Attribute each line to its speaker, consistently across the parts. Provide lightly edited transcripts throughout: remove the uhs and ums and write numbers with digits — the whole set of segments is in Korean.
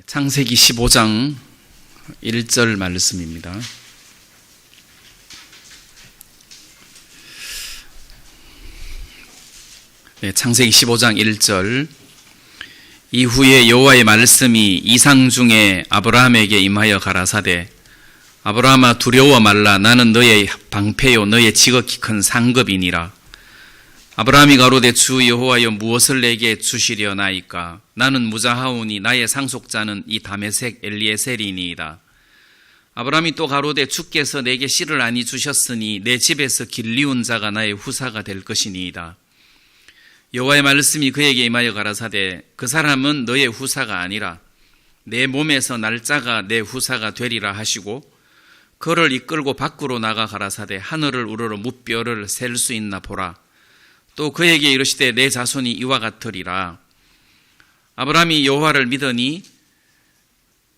Speaker 1: 창세기 15장 1절 말씀입니다. 창세기 15장 1절. 이후에 여호와의 말씀이 이상 중에 아브라함에게 임하여 가라사대 아브라함아 두려워 말라. 나는 너의 방패요 너의 지극히 큰 상급이니라. 아브라함이 가로되 주 여호와여 무엇을 내게 주시려나이까. 나는 무자하오니 나의 상속자는 이 다메섹 엘리에셀이니이다. 아브라함이 또 가로되 주께서 내게 씨를 아니 주셨으니 내 집에서 길리운 자가 나의 후사가 될 것이니이다. 여호와의 말씀이 그에게 임하여 가라사대 그 사람은 너의 후사가 아니라 내 몸에서 날짜가 내 후사가 되리라 하시고 그를 이끌고 밖으로 나가 가라사대 하늘을 우러러 무뼈를 셀 수 있나 보라. 또 그에게 이르시되 내 자손이 이와 같으리라. 아브라함이 여호와를 믿으니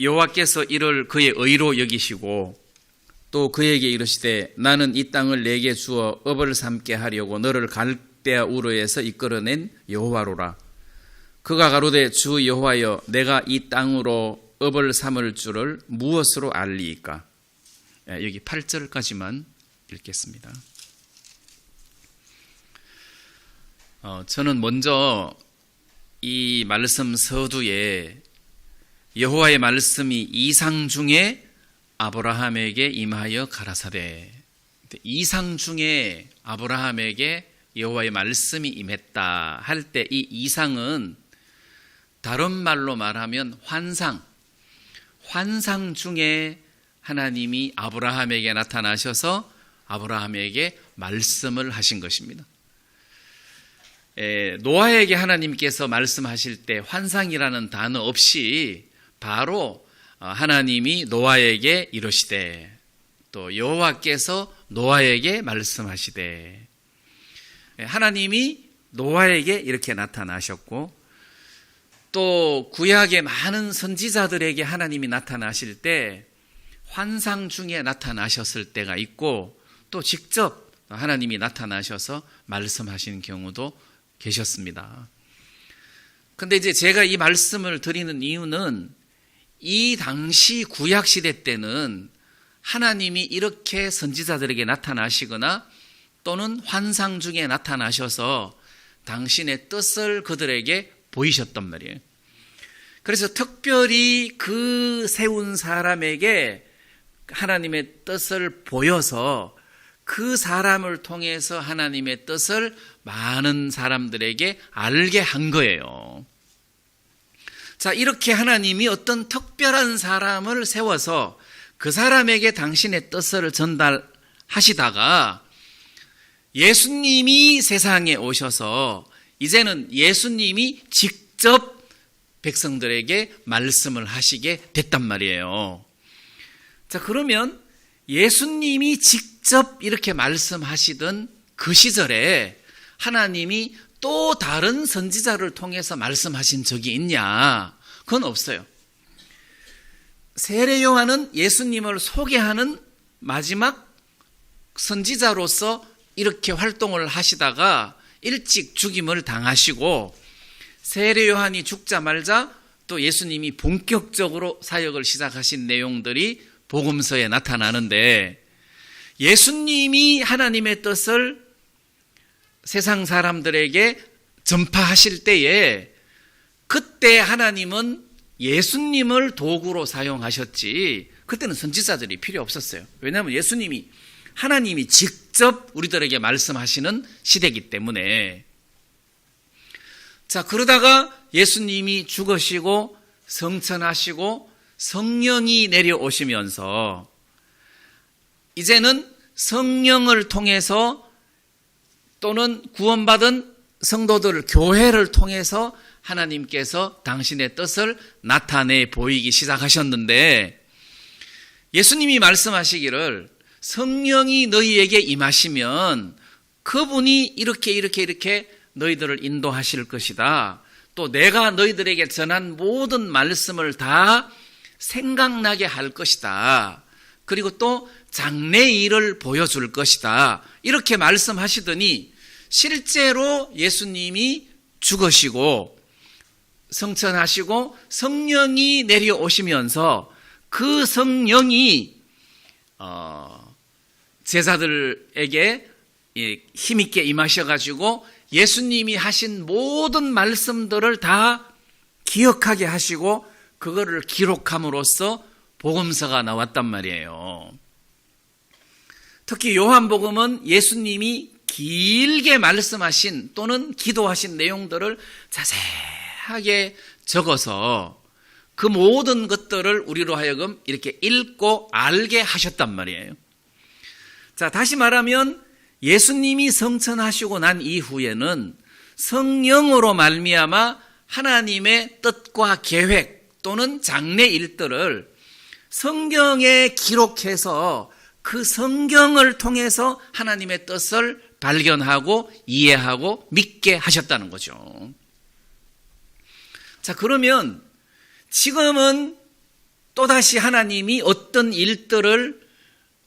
Speaker 1: 여호와께서 이를 그의 의로 여기시고 또 그에게 이르시되 나는 이 땅을 내게 주어 업을 삼게 하려고 너를 갈대아 우르에서 이끌어낸 여호와로라. 그가 가로되 주 여호와여 내가 이 땅으로 업을 삼을 줄을 무엇으로 알리이까. 여기 8절까지만 읽겠습니다. 저는 먼저 이 말씀 서두에 여호와의 말씀이 이상 중에 아브라함에게 임하여 가라사대, 이상 중에 아브라함에게 여호와의 말씀이 임했다 할 때 이 이상은 다른 말로 말하면 환상 중에 하나님이 아브라함에게 나타나셔서 아브라함에게 말씀을 하신 것입니다. 노아에게 하나님께서 말씀하실 때 환상이라는 단어 없이 바로 하나님이 노아에게 이르시되 또 여호와께서 노아에게 말씀하시되 하나님이 노아에게 이렇게 나타나셨고 또 구약의 많은 선지자들에게 하나님이 나타나실 때 환상 중에 나타나셨을 때가 있고 또 직접 하나님이 나타나셔서 말씀하시는 경우도 계셨습니다. 근데 이제 제가 이 말씀을 드리는 이유는 이 당시 구약 시대 때는 하나님이 이렇게 선지자들에게 나타나시거나 또는 환상 중에 나타나셔서 당신의 뜻을 그들에게 보이셨단 말이에요. 그래서 특별히 그 세운 사람에게 하나님의 뜻을 보여서 그 사람을 통해서 하나님의 뜻을 많은 사람들에게 알게 한 거예요. 자, 이렇게 하나님이 어떤 특별한 사람을 세워서 그 사람에게 당신의 뜻을 전달하시다가 예수님이 세상에 오셔서 이제는 예수님이 직접 백성들에게 말씀을 하시게 됐단 말이에요. 자, 그러면 예수님이 직접 이렇게 말씀하시던 그 시절에 하나님이 또 다른 선지자를 통해서 말씀하신 적이 있냐? 그건 없어요. 세례 요한은 예수님을 소개하는 마지막 선지자로서 이렇게 활동을 하시다가 일찍 죽임을 당하시고 세례 요한이 죽자마자 또 예수님이 본격적으로 사역을 시작하신 내용들이 복음서에 나타나는데 예수님이 하나님의 뜻을 세상 사람들에게 전파하실 때에 그때 하나님은 예수님을 도구로 사용하셨지 그때는 선지자들이 필요 없었어요. 왜냐하면 예수님이 하나님이 직접 우리들에게 말씀하시는 시대이기 때문에. 자, 그러다가 예수님이 죽으시고 성천하시고 성령이 내려오시면서 이제는 성령을 통해서 또는 구원받은 성도들, 교회를 통해서 하나님께서 당신의 뜻을 나타내 보이기 시작하셨는데 예수님이 말씀하시기를 성령이 너희에게 임하시면 그분이 이렇게 너희들을 인도하실 것이다. 또 내가 너희들에게 전한 모든 말씀을 다 생각나게 할 것이다. 그리고 또 장래일을 보여줄 것이다. 이렇게 말씀하시더니 실제로 예수님이 죽으시고 성천하시고 성령이 내려오시면서 그 성령이 제자들에게 힘있게 임하셔가지고 예수님이 하신 모든 말씀들을 다 기억하게 하시고 그거를 기록함으로써 복음서가 나왔단 말이에요. 특히 요한복음은 예수님이 길게 말씀하신 또는 기도하신 내용들을 자세하게 적어서 그 모든 것들을 우리로 하여금 이렇게 읽고 알게 하셨단 말이에요. 자, 다시 말하면 예수님이 성천하시고 난 이후에는 성령으로 말미암아 하나님의 뜻과 계획 또는 장래 일들을 성경에 기록해서 그 성경을 통해서 하나님의 뜻을 발견하고 이해하고 믿게 하셨다는 거죠. 자, 그러면 지금은 또다시 하나님이 어떤 일들을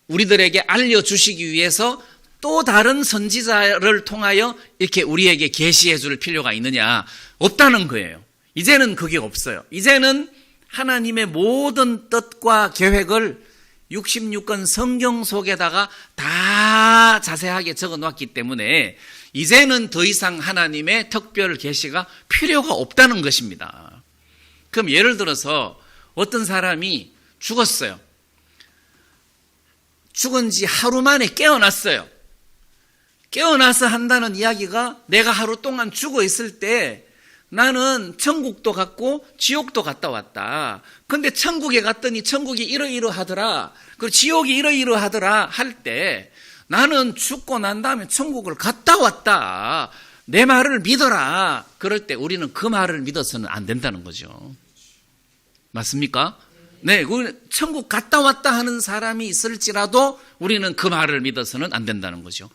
Speaker 1: 우리들에게 알려주시기 위해서 또 다른 선지자를 통하여 이렇게 우리에게 계시해 줄 필요가 있느냐? 없다는 거예요. 이제는 그게 없어요. 이제는 하나님의 모든 뜻과 계획을 66권 성경 속에다가 다 자세하게 적어 놓았기 때문에 이제는 더 이상 하나님의 특별 계시가 필요가 없다는 것입니다. 그럼 예를 들어서 어떤 사람이 죽었어요. 죽은 지 하루 만에 깨어났어요. 깨어나서 한다는 이야기가 내가 하루 동안 죽어 있을 때 나는 천국도 갔고 지옥도 갔다 왔다. 근데 천국에 갔더니 천국이 이러이러하더라. 그리고 지옥이 이러이러하더라 할 때 나는 죽고 난 다음에 천국을 갔다 왔다. 내 말을 믿어라. 그럴 때 우리는 그 말을 믿어서는 안 된다는 거죠. 맞습니까? 네, 천국 갔다 왔다 하는 사람이 있을지라도 우리는 그 말을 믿어서는 안 된다는 거죠.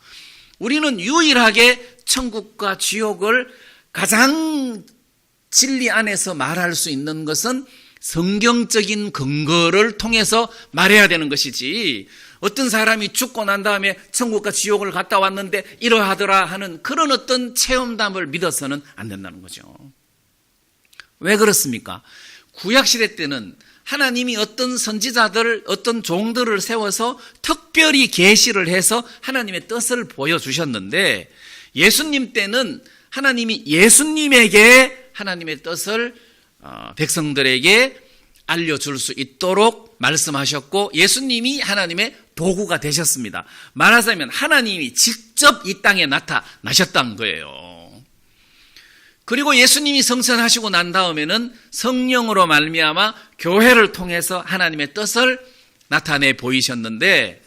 Speaker 1: 우리는 유일하게 천국과 지옥을 가장 진리 안에서 말할 수 있는 것은 성경적인 근거를 통해서 말해야 되는 것이지, 어떤 사람이 죽고 난 다음에 천국과 지옥을 갔다 왔는데 이러하더라 하는 그런 어떤 체험담을 믿어서는 안 된다는 거죠. 왜 그렇습니까? 구약시대 때는 하나님이 어떤 선지자들, 어떤 종들을 세워서 특별히 계시를 해서 하나님의 뜻을 보여주셨는데, 예수님 때는 하나님이 예수님에게 하나님의 뜻을 백성들에게 알려줄 수 있도록 말씀하셨고, 예수님이 하나님의 도구가 되셨습니다. 말하자면 하나님이 직접 이 땅에 나타나셨다는 거예요. 그리고 예수님이 성천하시고 난 다음에는 성령으로 말미암아 교회를 통해서 하나님의 뜻을 나타내 보이셨는데,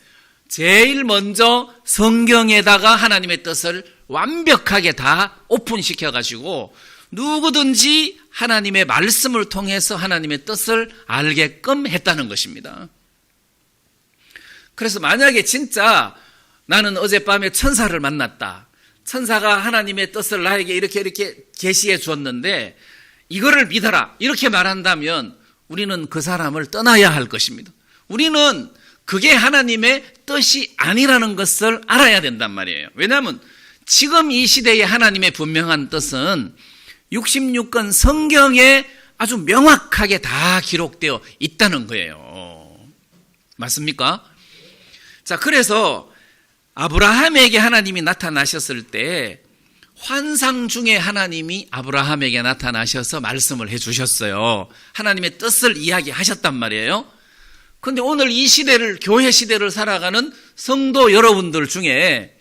Speaker 1: 제일 먼저 성경에다가 하나님의 뜻을 완벽하게 다 오픈시켜가지고 누구든지 하나님의 말씀을 통해서 하나님의 뜻을 알게끔 했다는 것입니다. 그래서 만약에 진짜 나는 어젯밤에 천사를 만났다, 천사가 하나님의 뜻을 나에게 이렇게 계시해 주었는데 이거를 믿어라, 이렇게 말한다면 우리는 그 사람을 떠나야 할 것입니다. 우리는 그게 하나님의 뜻이 아니라는 것을 알아야 된단 말이에요. 왜냐하면 지금 이 시대의 하나님의 분명한 뜻은 66권 성경에 아주 명확하게 다 기록되어 있다는 거예요. 맞습니까? 자, 그래서 아브라함에게 하나님이 나타나셨을 때 환상 중에 하나님이 아브라함에게 나타나셔서 말씀을 해 주셨어요. 하나님의 뜻을 이야기하셨단 말이에요. 그런데 오늘 이 시대를, 교회 시대를 살아가는 성도 여러분들 중에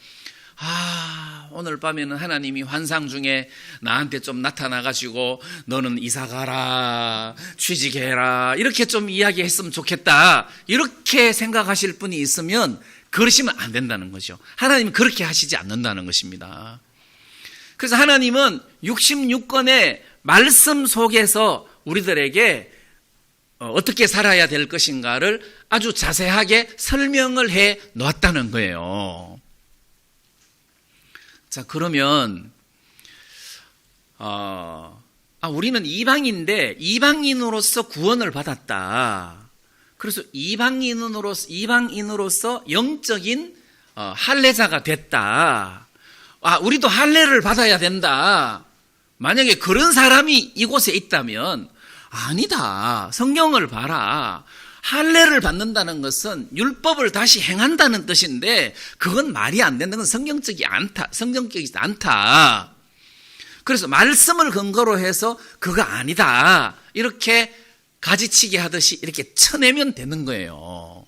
Speaker 1: 오늘 밤에는 하나님이 환상 중에 나한테 좀 나타나가지고 너는 이사가라, 취직해라, 이렇게 좀 이야기했으면 좋겠다, 이렇게 생각하실 분이 있으면 그러시면 안 된다는 거죠. 하나님은 그렇게 하시지 않는다는 것입니다. 그래서 하나님은 66권의 말씀 속에서 우리들에게 어떻게 살아야 될 것인가를 아주 자세하게 설명을 해 놓았다는 거예요. 자, 그러면 우리는 이방인데 이방인으로서 구원을 받았다. 그래서 이방인으로서 영적인 할례자가 됐다. 우리도 할례를 받아야 된다. 만약에 그런 사람이 이곳에 있다면 아니다. 성경을 봐라. 할례를 받는다는 것은 율법을 다시 행한다는 뜻인데 그건 말이 안 된다는 건 성경적이지 않다. 그래서 말씀을 근거로 해서 그거 아니다. 이렇게 가지치기 하듯이 이렇게 쳐내면 되는 거예요.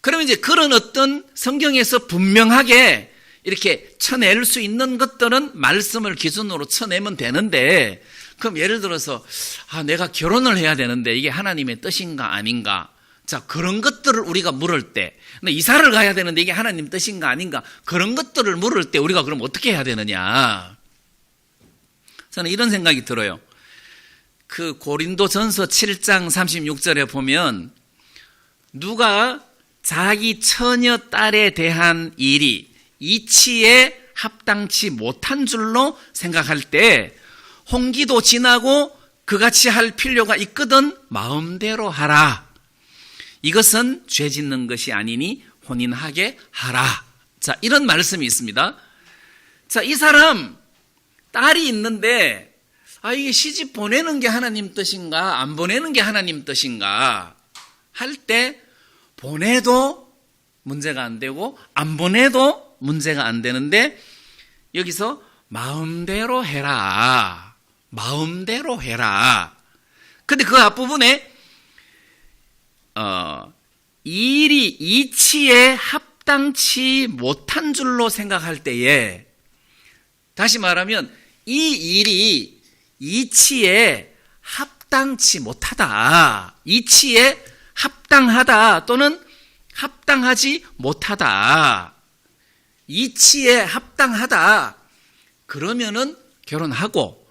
Speaker 1: 그러면 이제 그런 어떤 성경에서 분명하게 이렇게 쳐낼 수 있는 것들은 말씀을 기준으로 쳐내면 되는데, 그럼 예를 들어서 내가 결혼을 해야 되는데 이게 하나님의 뜻인가 아닌가, 자 그런 것들을 우리가 물을 때, 이사를 가야 되는데 이게 하나님 뜻인가 아닌가, 그런 것들을 물을 때 우리가 그럼 어떻게 해야 되느냐. 저는 이런 생각이 들어요. 그 고린도전서 7장 36절에 보면 누가 자기 처녀 딸에 대한 일이 이치에 합당치 못한 줄로 생각할 때 홍기도 지나고 그같이 할 필요가 있거든 마음대로 하라. 이것은 죄 짓는 것이 아니니 혼인하게 하라. 자, 이런 말씀이 있습니다. 자, 이 사람 딸이 있는데 이게 시집 보내는 게 하나님 뜻인가 안 보내는 게 하나님 뜻인가 할 때 보내도 문제가 안 되고 안 보내도 문제가 안 되는데, 여기서 마음대로 해라. 마음대로 해라. 근데 그 앞부분에 일이 이치에 합당치 못한 줄로 생각할 때에, 다시 말하면 이 일이 이치에 합당치 못하다, 이치에 합당하다 또는 합당하지 못하다, 이치에 합당하다 그러면은 결혼하고,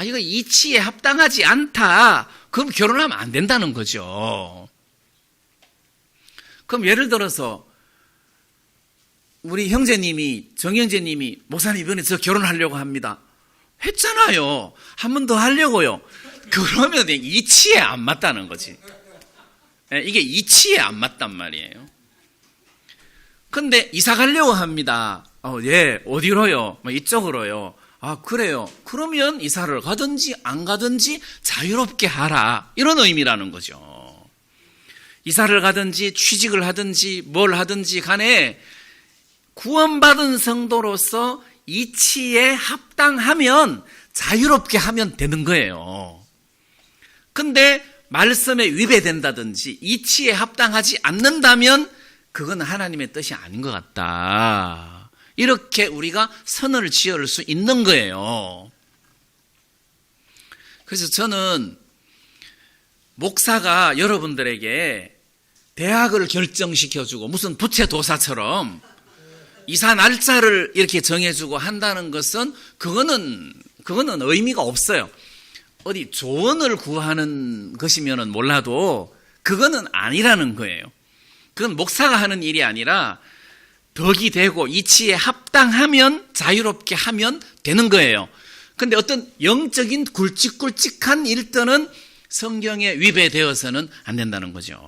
Speaker 1: 이거 이치에 합당하지 않다 그럼 결혼하면 안 된다는 거죠. 그럼 예를 들어서 우리 형제님이, 정형제님이 목사님 이번에 저 결혼하려고 합니다 했잖아요. 한 번 더 하려고요. 그러면 이치에 안 맞다는 거지. 이게 이치에 안 맞단 말이에요. 근데 이사 가려고 합니다. 예, 어디로요? 이쪽으로요. 그래요. 그러면 이사를 가든지 안 가든지 자유롭게 하라. 이런 의미라는 거죠. 이사를 가든지 취직을 하든지 뭘 하든지 간에 구원받은 성도로서 이치에 합당하면 자유롭게 하면 되는 거예요. 근데 말씀에 위배된다든지 이치에 합당하지 않는다면 그건 하나님의 뜻이 아닌 것 같다. 이렇게 우리가 선을 지을 수 있는 거예요. 그래서 저는 목사가 여러분들에게 대학을 결정시켜주고 무슨 부채도사처럼 이사 날짜를 이렇게 정해주고 한다는 것은 그거는 의미가 없어요. 어디 조언을 구하는 것이면은 몰라도 그거는 아니라는 거예요. 그건 목사가 하는 일이 아니라 덕이 되고 이치에 합당하면 자유롭게 하면 되는 거예요. 근데 어떤 영적인 굵직굵직한 일들은 성경에 위배되어서는 안 된다는 거죠.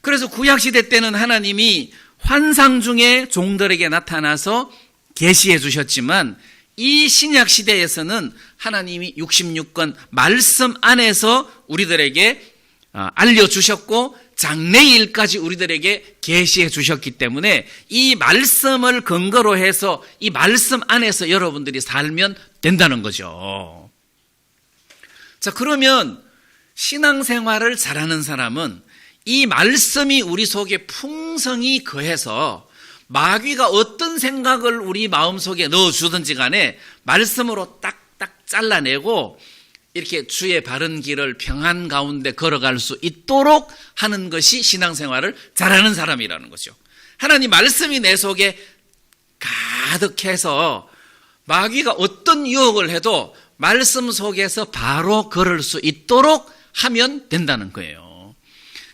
Speaker 1: 그래서 구약시대 때는 하나님이 환상 중에 종들에게 나타나서 계시해 주셨지만 이 신약시대에서는 하나님이 66권 말씀 안에서 우리들에게 알려주셨고 장래일까지 우리들에게 계시해 주셨기 때문에 이 말씀을 근거로 해서 이 말씀 안에서 여러분들이 살면 된다는 거죠. 자, 그러면 신앙생활을 잘하는 사람은 이 말씀이 우리 속에 풍성히 거해서 마귀가 어떤 생각을 우리 마음속에 넣어주든지 간에 말씀으로 딱딱 잘라내고 이렇게 주의 바른 길을 평안 가운데 걸어갈 수 있도록 하는 것이 신앙생활을 잘하는 사람이라는 거죠. 하나님 말씀이 내 속에 가득해서 마귀가 어떤 유혹을 해도 말씀 속에서 바로 걸을 수 있도록 하면 된다는 거예요.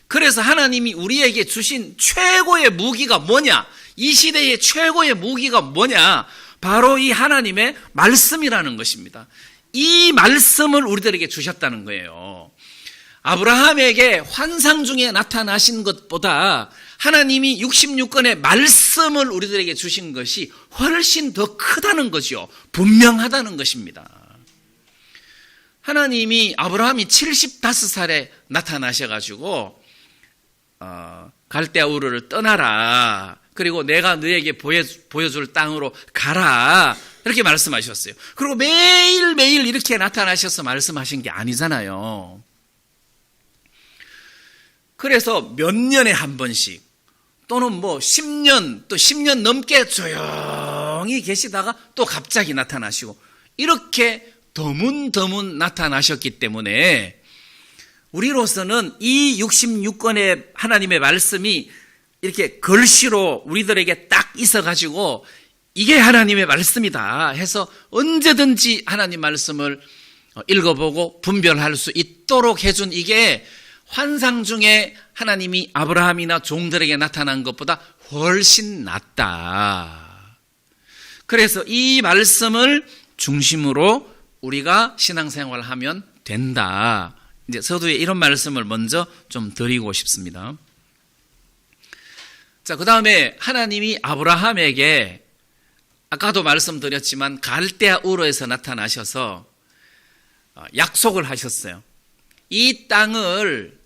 Speaker 1: 그래서 하나님이 우리에게 주신 최고의 무기가 뭐냐? 이 시대의 최고의 무기가 뭐냐? 바로 이 하나님의 말씀이라는 것입니다. 이 말씀을 우리들에게 주셨다는 거예요. 아브라함에게 환상 중에 나타나신 것보다 하나님이 66권의 말씀을 우리들에게 주신 것이 훨씬 더 크다는 거죠. 분명하다는 것입니다. 하나님이 아브라함이 75살에 나타나셔가지고 갈대아 우르를 떠나라. 그리고 내가 너에게 보여줄 땅으로 가라. 이렇게 말씀하셨어요. 그리고 매일매일 이렇게 나타나셔서 말씀하신 게 아니잖아요. 그래서 몇 년에 한 번씩 또는 뭐 10년 또 10년 넘게 조용히 계시다가 또 갑자기 나타나시고 이렇게 드문드문 나타나셨기 때문에 우리로서는 이 66권의 하나님의 말씀이 이렇게 글씨로 우리들에게 딱 있어가지고 이게 하나님의 말씀이다 해서 언제든지 하나님 말씀을 읽어보고 분별할 수 있도록 해준 이게 환상 중에 하나님이 아브라함이나 종들에게 나타난 것보다 훨씬 낫다. 그래서 이 말씀을 중심으로 우리가 신앙생활을 하면 된다. 이제 서두에 이런 말씀을 먼저 좀 드리고 싶습니다. 자, 그 다음에 하나님이 아브라함에게 아까도 말씀드렸지만 갈대아 우르에서 나타나셔서 약속을 하셨어요. 이 땅을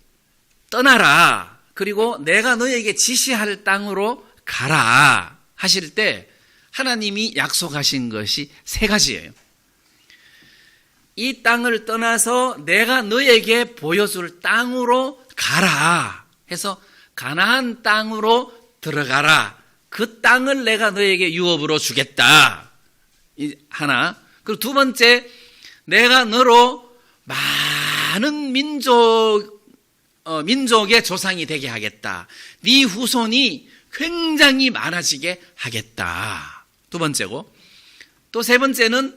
Speaker 1: 떠나라. 그리고 내가 너에게 지시할 땅으로 가라 하실 때 하나님이 약속하신 것이 세 가지예요. 이 땅을 떠나서 내가 너에게 보여줄 땅으로 가라 해서 가나안 땅으로 들어가라. 그 땅을 내가 너에게 유업으로 주겠다. 하나. 그리고 두 번째, 내가 너로 많은 민족의 조상이 되게 하겠다. 네 후손이 굉장히 많아지게 하겠다. 두 번째고, 또 세 번째는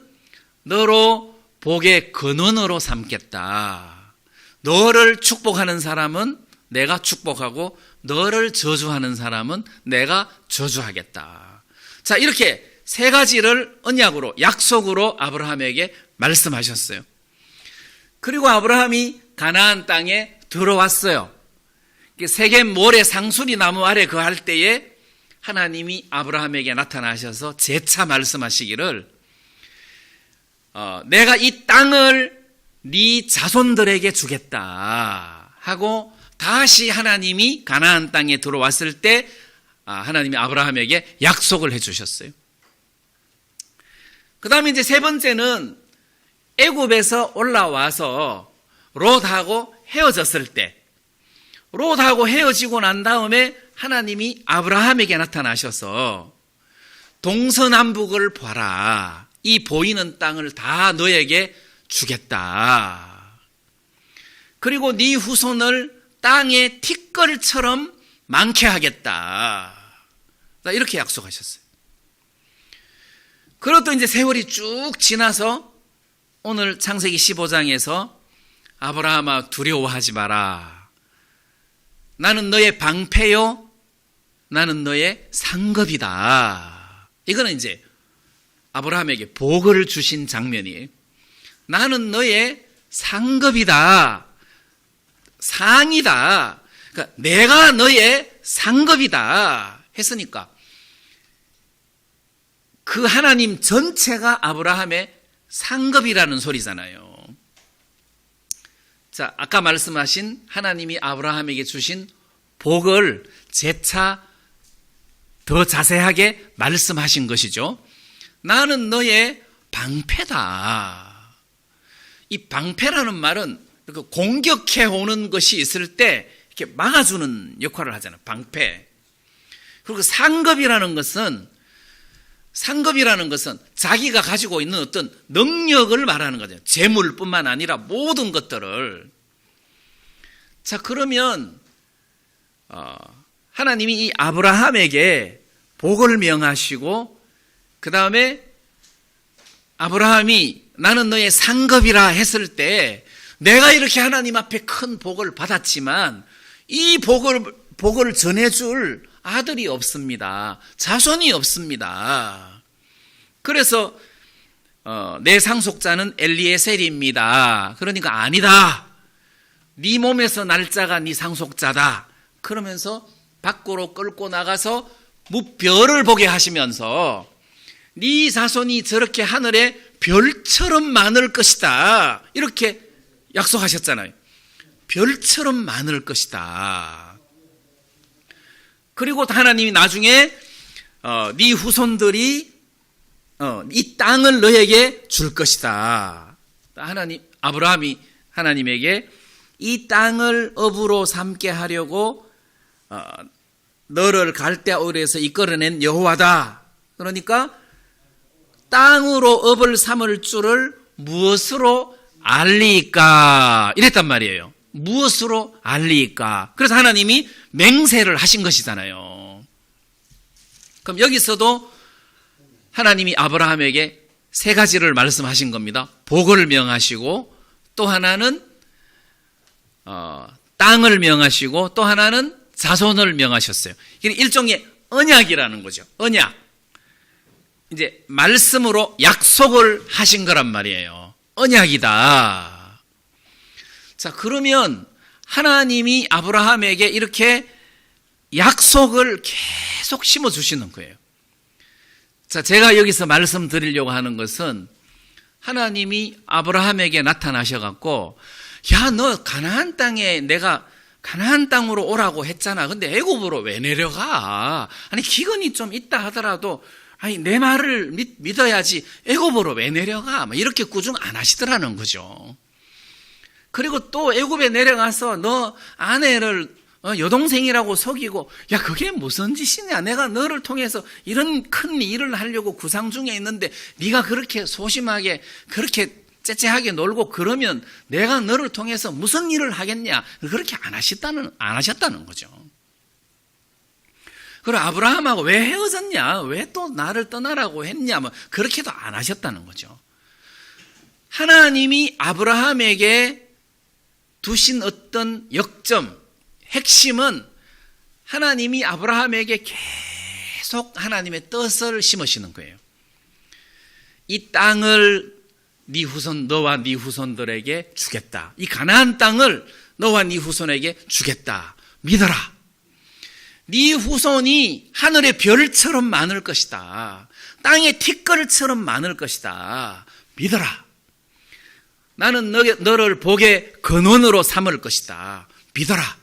Speaker 1: 너로 복의 근원으로 삼겠다. 너를 축복하는 사람은 내가 축복하고 너를 저주하는 사람은 내가 저주하겠다. 자, 이렇게 세 가지를 언약으로 약속으로 아브라함에게 말씀하셨어요. 그리고 아브라함이 가나안 땅에 들어왔어요. 세겜 모래 상수리 나무 아래 거할 때에 하나님이 아브라함에게 나타나셔서 재차 말씀하시기를 내가 이 땅을 네 자손들에게 주겠다 하고 다시 하나님이 가나안 땅에 들어왔을 때 하나님이 아브라함에게 약속을 해주셨어요. 그 다음에 이제 세 번째는 애굽에서 올라와서 롯하고 헤어졌을 때 롯하고 헤어지고 난 다음에 하나님이 아브라함에게 나타나셔서 동서남북을 봐라. 이 보이는 땅을 다 너에게 주겠다. 그리고 네 후손을 땅의 티끌처럼 많게 하겠다. 이렇게 약속하셨어요. 그리고 또 이제 세월이 쭉 지나서 오늘 창세기 15장에서 아브라함아 두려워하지 마라. 나는 너의 방패요. 나는 너의 상급이다. 이거는 이제 아브라함에게 복을 주신 장면이에요. 나는 너의 상급이다. 상이다. 그러니까 내가 너의 상급이다 했으니까 그 하나님 전체가 아브라함의 상급이라는 소리잖아요. 자, 아까 말씀하신 하나님이 아브라함에게 주신 복을 재차 더 자세하게 말씀하신 것이죠. 나는 너의 방패다. 이 방패라는 말은 공격해 오는 것이 있을 때 이렇게 막아주는 역할을 하잖아요. 방패. 그리고 상급이라는 것은 자기가 가지고 있는 어떤 능력을 말하는 거죠. 재물뿐만 아니라 모든 것들을. 자, 그러면 하나님이 이 아브라함에게 복을 명하시고 그 다음에 아브라함이 나는 너의 상급이라 했을 때 내가 이렇게 하나님 앞에 큰 복을 받았지만 이 복을 전해줄 아들이 없습니다. 자손이 없습니다. 그래서 내 상속자는 엘리에셀입니다. 그러니까 아니다. 네 몸에서 날 자가 네 상속자다. 그러면서 밖으로 끌고 나가서 무별을 보게 하시면서 네 자손이 저렇게 하늘에 별처럼 많을 것이다, 이렇게 약속하셨잖아요. 별처럼 많을 것이다. 그리고 하나님이 나중에 네 후손들이 이 땅을 너에게 줄 것이다. 아브라함이 하나님에게 이 땅을 업으로 삼게 하려고 너를 갈대아 우르에서 이끌어낸 여호와다. 그러니까 땅으로 업을 삼을 줄을 무엇으로 알리까, 이랬단 말이에요. 무엇으로 알리까. 그래서 하나님이 맹세를 하신 것이잖아요. 그럼 여기서도 하나님이 아브라함에게 세 가지를 말씀하신 겁니다. 복을 명하시고, 또 하나는 땅을 명하시고, 또 하나는 자손을 명하셨어요. 이게 일종의 언약이라는 거죠. 언약. 이제 말씀으로 약속을 하신 거란 말이에요. 언약이다. 자, 그러면 하나님이 아브라함에게 이렇게 약속을 계속 심어주시는 거예요. 자, 제가 여기서 말씀드리려고 하는 것은 하나님이 아브라함에게 나타나셔갖고, 야, 너 가나안 땅에 내가 가나안 땅으로 오라고 했잖아. 근데 애굽으로 왜 내려가? 아니, 기근이 좀 있다 하더라도 아니, 내 말을 믿어야지 애굽으로 왜 내려가? 이렇게 꾸중 안 하시더라는 거죠. 그리고 또 애굽에 내려가서 너 아내를 여동생이라고 속이고, 야, 그게 무슨 짓이냐? 내가 너를 통해서 이런 큰 일을 하려고 구상 중에 있는데 네가 그렇게 소심하게 그렇게 째째하게 놀고 그러면 내가 너를 통해서 무슨 일을 하겠냐? 그렇게 안 하셨다는 거죠. 그리고 아브라함하고 왜 헤어졌냐? 왜 또 나를 떠나라고 했냐? 그렇게도 안 하셨다는 거죠. 하나님이 아브라함에게 두신 어떤 역점, 핵심은 하나님이 아브라함에게 계속 하나님의 뜻을 심으시는 거예요. 이 땅을 네 후손, 너와 네 후손들에게 주겠다. 이 가나안 땅을 너와 네 후손에게 주겠다. 믿어라. 네 후손이 하늘의 별처럼 많을 것이다. 땅의 티끌처럼 많을 것이다. 믿어라. 나는 너를 복의 근원으로 삼을 것이다. 믿어라.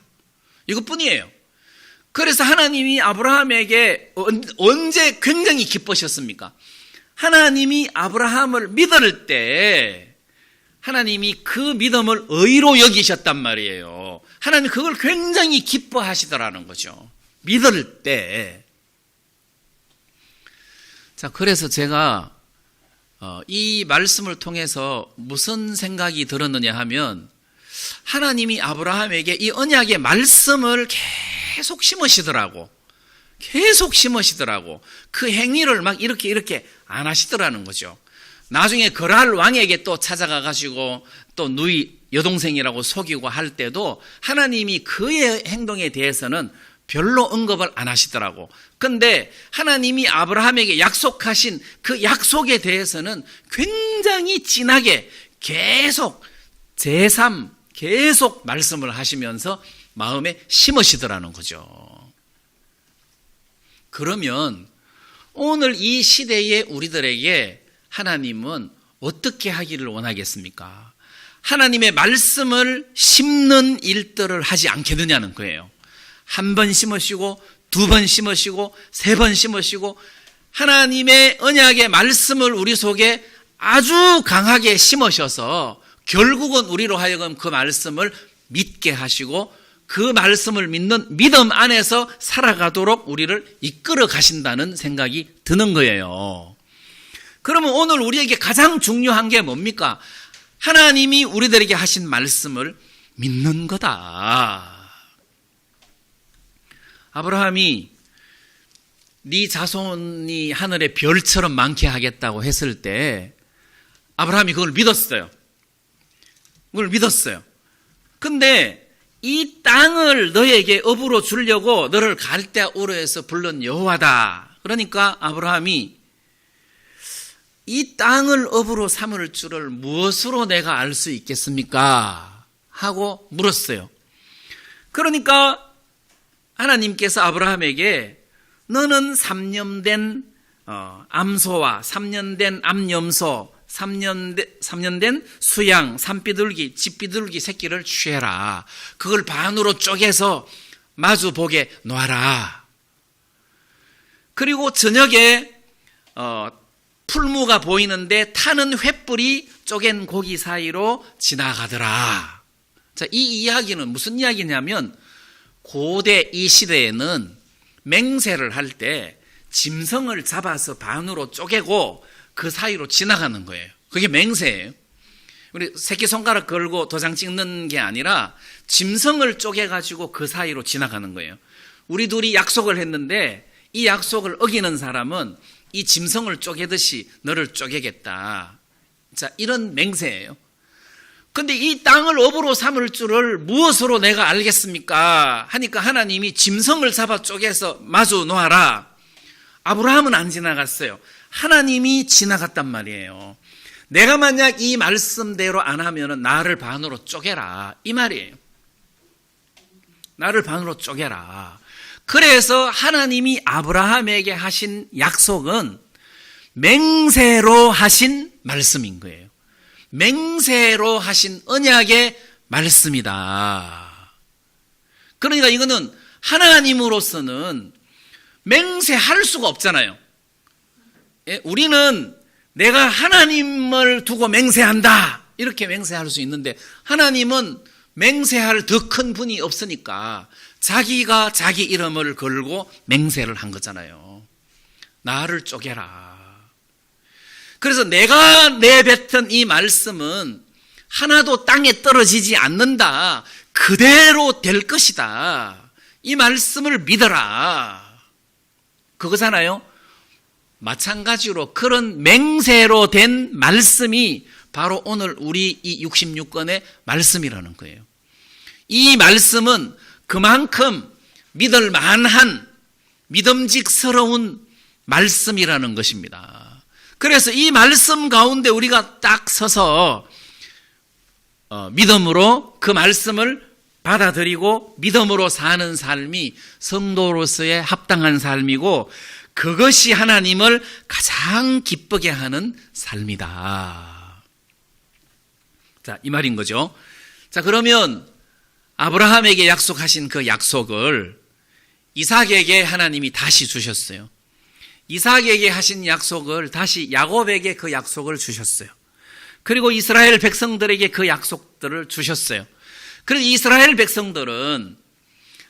Speaker 1: 이것뿐이에요. 그래서 하나님이 아브라함에게 언제 굉장히 기뻐하셨습니까? 하나님이 아브라함을 믿을 때 하나님이 그 믿음을 의로 여기셨단 말이에요. 하나님 그걸 굉장히 기뻐하시더라는 거죠. 믿을 때. 자, 그래서 제가 이 말씀을 통해서 무슨 생각이 들었느냐 하면, 하나님이 아브라함에게 이 언약의 말씀을 계속 심으시더라고. 계속 심으시더라고. 그 행위를 막 이렇게 안 하시더라는 거죠. 나중에 거랄 왕에게 또 찾아가 가지고 또 누이 여동생이라고 속이고 할 때도 하나님이 그의 행동에 대해서는 별로 언급을 안 하시더라고. 근데 하나님이 아브라함에게 약속하신 그 약속에 대해서는 굉장히 진하게 계속 제3 계속 말씀을 하시면서 마음에 심으시더라는 거죠. 그러면 오늘 이 시대의 우리들에게 하나님은 어떻게 하기를 원하겠습니까? 하나님의 말씀을 심는 일들을 하지 않겠느냐는 거예요. 한 번 심으시고, 두 번 심으시고, 세 번 심으시고, 하나님의 언약의 말씀을 우리 속에 아주 강하게 심으셔서 결국은 우리로 하여금 그 말씀을 믿게 하시고 그 말씀을 믿는 믿음 안에서 살아가도록 우리를 이끌어 가신다는 생각이 드는 거예요. 그러면 오늘 우리에게 가장 중요한 게 뭡니까? 하나님이 우리들에게 하신 말씀을 믿는 거다. 아브라함이 네 자손이 하늘의 별처럼 많게 하겠다고 했을 때 아브라함이 그걸 믿었어요. 그걸 믿었어요. 근데 이 땅을 너에게 업으로 주려고 너를 갈대아 우르에서 불른 여호와다. 그러니까 아브라함이 이 땅을 업으로 삼을 줄을 무엇으로 내가 알 수 있겠습니까? 하고 물었어요. 그러니까 하나님께서 아브라함에게 너는 3년 된 암소와 3년 된 암염소, 3년 된 수양, 산비둘기, 집비둘기 새끼를 취해라. 그걸 반으로 쪼개서 마주보게 놔라. 그리고 저녁에 풀무가 보이는데 타는 횃불이 쪼갠 고기 사이로 지나가더라. 자, 이 이야기는 무슨 이야기냐면 고대 이 시대에는 맹세를 할 때 짐승을 잡아서 반으로 쪼개고 그 사이로 지나가는 거예요. 그게 맹세예요. 우리 새끼손가락 걸고 도장 찍는 게 아니라 짐승을 쪼개가지고 그 사이로 지나가는 거예요. 우리 둘이 약속을 했는데 이 약속을 어기는 사람은 이 짐승을 쪼개듯이 너를 쪼개겠다. 자, 이런 맹세예요. 근데 이 땅을 업으로 삼을 줄을 무엇으로 내가 알겠습니까? 하니까 하나님이 짐승을 잡아 쪼개서 마주 놓아라. 아브라함은 안 지나갔어요. 하나님이 지나갔단 말이에요. 내가 만약 이 말씀대로 안 하면 나를 반으로 쪼개라. 이 말이에요. 나를 반으로 쪼개라. 그래서 하나님이 아브라함에게 하신 약속은 맹세로 하신 말씀인 거예요. 맹세로 하신 언약의 말씀이다. 그러니까 이거는 하나님으로서는 맹세할 수가 없잖아요. 예? 우리는 내가 하나님을 두고 맹세한다 이렇게 맹세할 수 있는데 하나님은 맹세할 더 큰 분이 없으니까 자기가 자기 이름을 걸고 맹세를 한 거잖아요. 나를 쪼개라. 그래서 내가 내뱉은 이 말씀은 하나도 땅에 떨어지지 않는다. 그대로 될 것이다. 이 말씀을 믿어라. 그거잖아요. 마찬가지로 그런 맹세로 된 말씀이 바로 오늘 우리 이 66권의 말씀이라는 거예요. 이 말씀은 그만큼 믿을 만한 믿음직스러운 말씀이라는 것입니다. 그래서 이 말씀 가운데 우리가 딱 서서 믿음으로 그 말씀을 받아들이고 믿음으로 사는 삶이 성도로서의 합당한 삶이고 그것이 하나님을 가장 기쁘게 하는 삶이다. 자, 이 말인 거죠. 자, 그러면 아브라함에게 약속하신 그 약속을 이삭에게 하나님이 다시 주셨어요. 이삭에게 하신 약속을 다시 야곱에게 그 약속을 주셨어요. 그리고 이스라엘 백성들에게 그 약속들을 주셨어요. 그래서 이스라엘 백성들은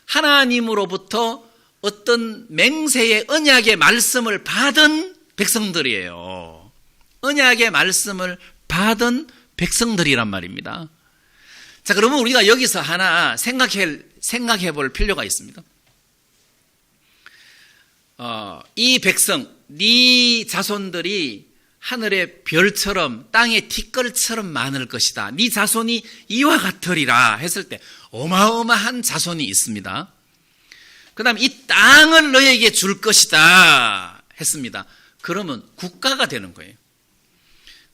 Speaker 1: 하나님으로부터 어떤 맹세의 언약의 말씀을 받은 백성들이에요. 언약의 말씀을 받은 백성들이란 말입니다. 자, 그러면 우리가 여기서 하나 생각해 볼 필요가 있습니다. 이 백성, 네 자손들이 하늘의 별처럼 땅의 티끌처럼 많을 것이다. 네 자손이 이와 같으리라 했을 때 어마어마한 자손이 있습니다. 그 다음 이 땅을 너에게 줄 것이다 했습니다. 그러면 국가가 되는 거예요.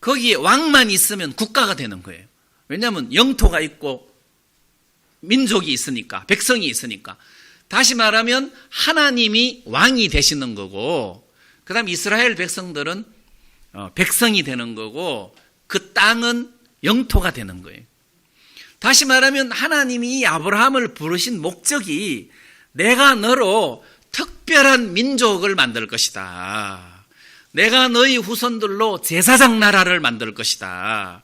Speaker 1: 거기에 왕만 있으면 국가가 되는 거예요. 왜냐하면 영토가 있고 민족이 있으니까, 백성이 있으니까. 다시 말하면 하나님이 왕이 되시는 거고, 그 다음 이스라엘 백성들은 백성이 되는 거고, 그 땅은 영토가 되는 거예요. 다시 말하면 하나님이 아브라함을 부르신 목적이 내가 너로 특별한 민족을 만들 것이다. 내가 너희 후손들로 제사장 나라를 만들 것이다.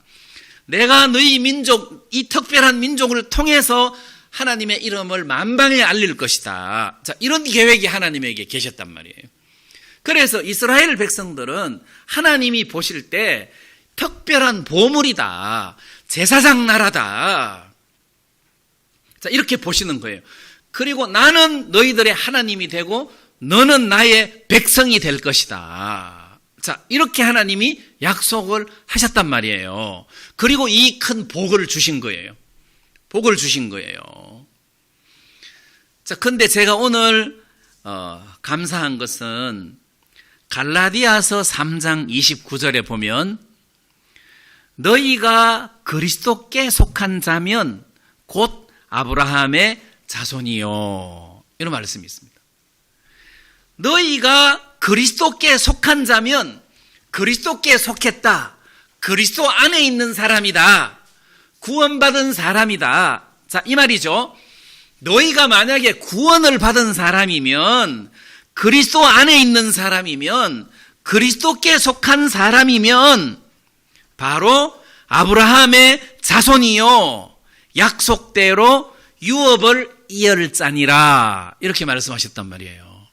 Speaker 1: 내가 너희 민족, 이 특별한 민족을 통해서 하나님의 이름을 만방에 알릴 것이다. 자, 이런 계획이 하나님에게 계셨단 말이에요. 그래서 이스라엘 백성들은 하나님이 보실 때 특별한 보물이다. 제사장 나라다. 자, 이렇게 보시는 거예요. 그리고 나는 너희들의 하나님이 되고 너는 나의 백성이 될 것이다. 자, 이렇게 하나님이 약속을 하셨단 말이에요. 그리고 이 큰 복을 주신 거예요. 복을 주신 거예요. 자, 근데 제가 오늘 감사한 것은 갈라디아서 3장 29절에 보면 너희가 그리스도께 속한 자면 곧 아브라함의 자손이요. 이런 말씀이 있습니다. 너희가 그리스도께 속한 자면 그리스도께 속했다. 그리스도 안에 있는 사람이다. 구원받은 사람이다. 자, 이 말이죠. 너희가 만약에 구원을 받은 사람이면, 그리스도 안에 있는 사람이면, 그리스도께 속한 사람이면 바로 아브라함의 자손이요 약속대로 유업을 이을 자니라, 이렇게 말씀하셨단 말이에요.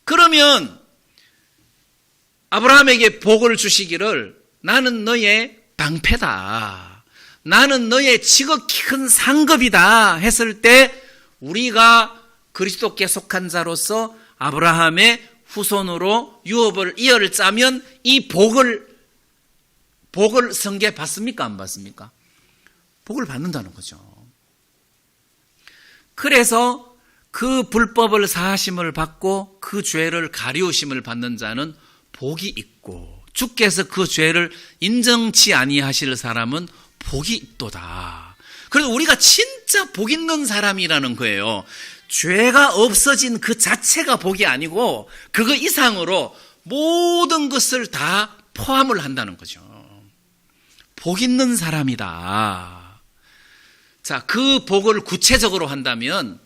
Speaker 1: 그러면 아브라함에게 복을 주시기를 나는 너의 방패다, 나는 너의 지극히 큰 상급이다 했을 때 우리가 그리스도께 속한 자로서 아브라함의 후손으로 유업을 이어를 짜면 이 복을 성계 받습니까? 안 받습니까? 복을 받는다는 거죠. 그래서 그 불법을 사하심을 받고 그 죄를 가리우심을 받는 자는 복이 있고, 주께서 그 죄를 인정치 아니하실 사람은 복이 있도다. 그래서 우리가 진짜 복 있는 사람이라는 거예요. 죄가 없어진 그 자체가 복이 아니고 그거 이상으로 모든 것을 다 포함을 한다는 거죠. 복 있는 사람이다. 자, 그 복을 구체적으로 한다면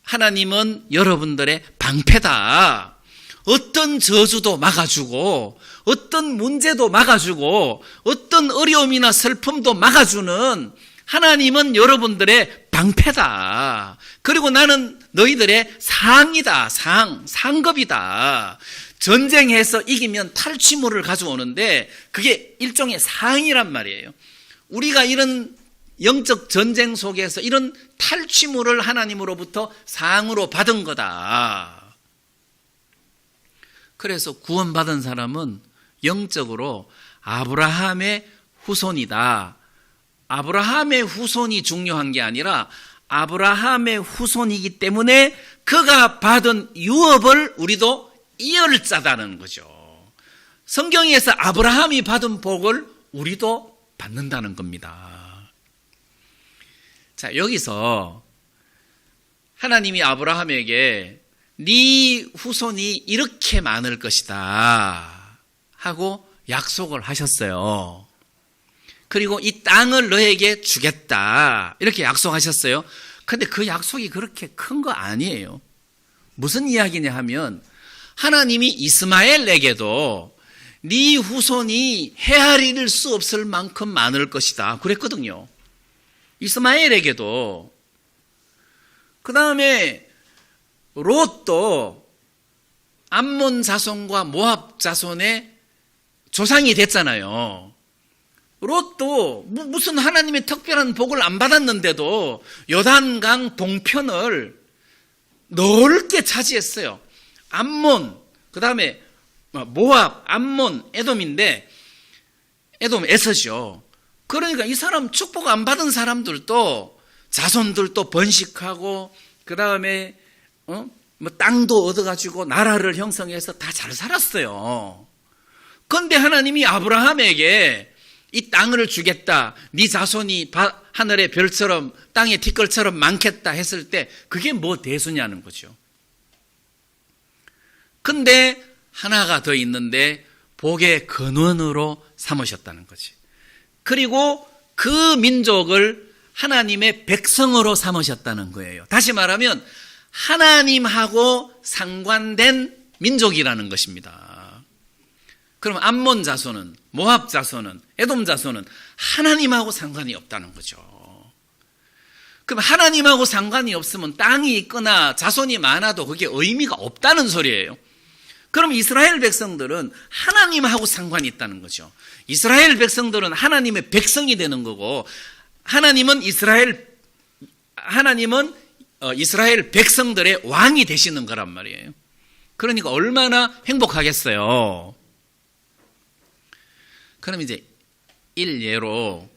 Speaker 1: 하나님은 여러분들의 방패다. 어떤 저주도 막아주고, 어떤 문제도 막아주고, 어떤 어려움이나 슬픔도 막아주는 하나님은 여러분들의 방패다. 그리고 나는 너희들의 상이다. 상급이다. 전쟁에서 이기면 탈취물을 가져오는데 그게 일종의 상이란 말이에요. 우리가 이런 영적 전쟁 속에서 이런 탈취물을 하나님으로부터 상으로 받은 거다. 그래서 구원받은 사람은 영적으로 아브라함의 후손이다. 아브라함의 후손이 중요한 게 아니라 아브라함의 후손이기 때문에 그가 받은 유업을 우리도 이을 자다는 거죠. 성경에서 아브라함이 받은 복을 우리도 받는다는 겁니다. 자, 여기서 하나님이 아브라함에게 네 후손이 이렇게 많을 것이다 하고 약속을 하셨어요. 그리고 이 땅을 너에게 주겠다 이렇게 약속하셨어요. 그런데 그 약속이 그렇게 큰 거 아니에요. 무슨 이야기냐 하면 하나님이 이스마엘에게도 네 후손이 헤아릴 수 없을 만큼 많을 것이다 그랬거든요. 이스마엘에게도. 그 다음에 롯도 암몬 자손과 모압 자손의 조상이 됐잖아요. 롯도 무슨 하나님의 특별한 복을 안 받았는데도 요단강 동편을 넓게 차지했어요. 암몬, 그 다음에 모압, 암몬, 에돔인데 에돔 에서죠. 그러니까 이 사람 축복 안 받은 사람들도 자손들도 번식하고 그 다음에 땅도 얻어가지고 나라를 형성해서 다 잘 살았어요. 그런데 하나님이 아브라함에게 이 땅을 주겠다, 네 자손이 하늘의 별처럼 땅의 티끌처럼 많겠다 했을 때 그게 뭐 대수냐는 거죠. 근데 하나가 더 있는데 복의 근원으로 삼으셨다는 거지. 그리고 그 민족을 하나님의 백성으로 삼으셨다는 거예요. 다시 말하면 하나님하고 상관된 민족이라는 것입니다. 그럼 암몬 자손은, 모압 자손은, 에돔 자손은 하나님하고 상관이 없다는 거죠. 그럼 하나님하고 상관이 없으면 땅이 있거나 자손이 많아도 그게 의미가 없다는 소리예요. 그럼 이스라엘 백성들은 하나님하고 상관이 있다는 거죠. 이스라엘 백성들은 하나님의 백성이 되는 거고, 하나님은 이스라엘 백성들의 왕이 되시는 거란 말이에요. 그러니까 얼마나 행복하겠어요. 그럼 이제 일예로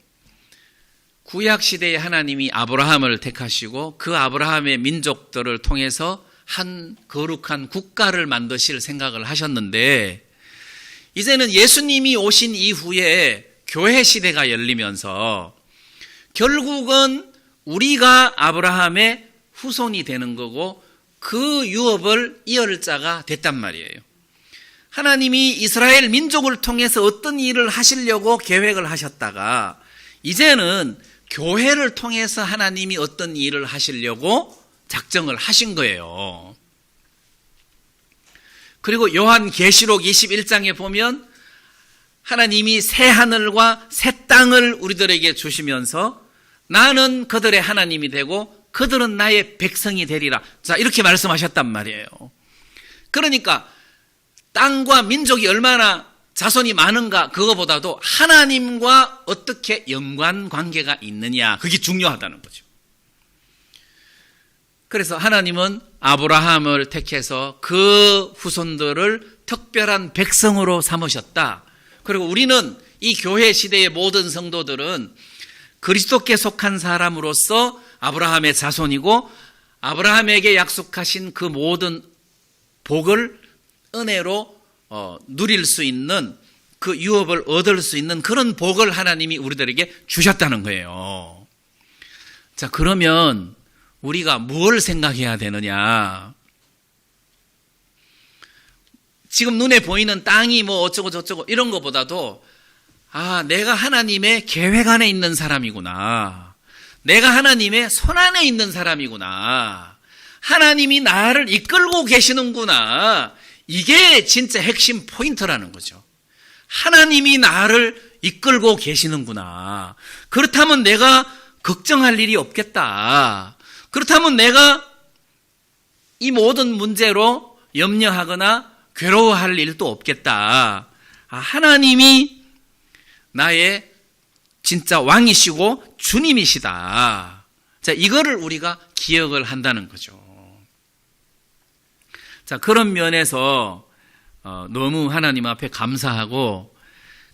Speaker 1: 구약시대에 하나님이 아브라함을 택하시고 그 아브라함의 민족들을 통해서 한 거룩한 국가를 만드실 생각을 하셨는데, 이제는 예수님이 오신 이후에 교회 시대가 열리면서 결국은 우리가 아브라함의 후손이 되는 거고 그 유업을 이을 자가 됐단 말이에요. 하나님이 이스라엘 민족을 통해서 어떤 일을 하시려고 계획을 하셨다가 이제는 교회를 통해서 하나님이 어떤 일을 하시려고 작정을 하신 거예요. 그리고 요한계시록 21장에 보면 하나님이 새 하늘과 새 땅을 우리들에게 주시면서 나는 그들의 하나님이 되고 그들은 나의 백성이 되리라. 자, 이렇게 말씀하셨단 말이에요. 그러니까 땅과 민족이 얼마나 자손이 많은가 그거보다도 하나님과 어떻게 연관관계가 있느냐 그게 중요하다는 거죠. 그래서 하나님은 아브라함을 택해서 그 후손들을 특별한 백성으로 삼으셨다. 그리고 우리는 이 교회 시대의 모든 성도들은 그리스도께 속한 사람으로서 아브라함의 자손이고 아브라함에게 약속하신 그 모든 복을 은혜로 누릴 수 있는 그 유업을 얻을 수 있는 그런 복을 하나님이 우리들에게 주셨다는 거예요. 자, 그러면 우리가 뭘 생각해야 되느냐? 지금 눈에 보이는 땅이 뭐 어쩌고 저쩌고 이런 것보다도 내가 하나님의 계획 안에 있는 사람이구나. 내가 하나님의 손 안에 있는 사람이구나. 하나님이 나를 이끌고 계시는구나. 이게 진짜 핵심 포인트라는 거죠. 하나님이 나를 이끌고 계시는구나. 그렇다면 내가 걱정할 일이 없겠다. 그렇다면 내가 이 모든 문제로 염려하거나 괴로워할 일도 없겠다. 하나님이 나의 진짜 왕이시고 주님이시다. 자, 이거를 우리가 기억을 한다는 거죠. 자, 그런 면에서 너무 하나님 앞에 감사하고